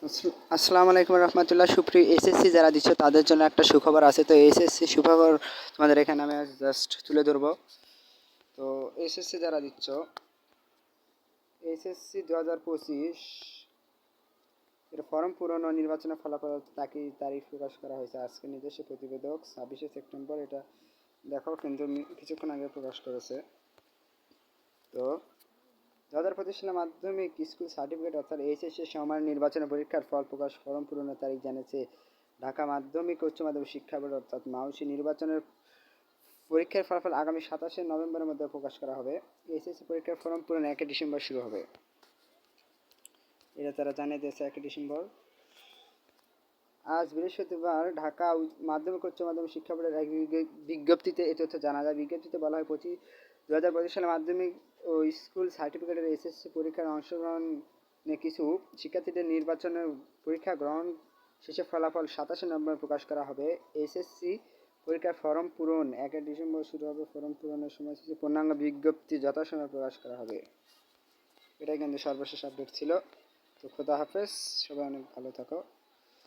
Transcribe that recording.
আসসালামু আলাইকুম রহমতুল্লাহ। সুপ্রিয় এসএসসি যারা দিচ্ছ তাদের জন্য একটা সুখবর আছে। তো এসএসসি সুখবর তোমাদের এখানে আমি জাস্ট তুলে ধরবো। তো এসএসসি যারা দিচ্ছ, এসএসসি 2025 এর ফর্ম পূরণ ও নির্বাচনের ফলাফল তারিখ প্রকাশ করা হয়েছে। আজকে নিজস্ব প্রতিবেদক 26শে সেপ্টেম্বর এটা দেখো, কিন্তু কিছুক্ষণ আগে প্রকাশ করেছে। তো 2025 সালে মাধ্যমিক স্কুল সার্টিফিকেট অর্থাৎ এইচএসসি সমান নির্বাচনের পরীক্ষার ফল প্রকাশ, ফর্ম পূরণের তারিখ জানিয়েছে ঢাকা মাধ্যমিক উচ্চ মাধ্যমিক শিক্ষা বোর্ড অর্থাৎ মাউসি। নির্বাচনের পরীক্ষার ফলাফল আগামী 27শে নভেম্বরের মধ্যে প্রকাশ করা হবে। এইচএসসি পরীক্ষার ফর্ম পূরণ 1 ডিসেম্বর শুরু হবে, এটা তারা জানিয়ে দিয়েছে 1 ডিসেম্বর। আজ বৃহস্পতিবার ঢাকা মাধ্যমিক উচ্চ মাধ্যমিক শিক্ষা বোর্ডের এক বিজ্ঞপ্তিতে এ তথ্য জানা যায়। বিজ্ঞপ্তিতে বলা হয় 2025 সালে মাধ্যমিক ও স্কুল সার্টিফিকেটের এসএসসি পরীক্ষার অংশগ্রহণে কিছু শিক্ষার্থীদের নির্বাচনের পরীক্ষা গ্রহণ শেষে ফলাফল 27শে নভেম্বর প্রকাশ করা হবে। এসএসসি পরীক্ষার ফর্ম পূরণ 1 ডিসেম্বর শুরু হবে। ফর্ম পূরণের সময়সূচি পূর্ণাঙ্গ বিজ্ঞপ্তি যথাসময়ে প্রকাশ করা হবে। এটাই কিন্তু সর্বশেষ আপডেট ছিল। তো খোদা হাফেজ, সবাই অনেক ভালো থাকো।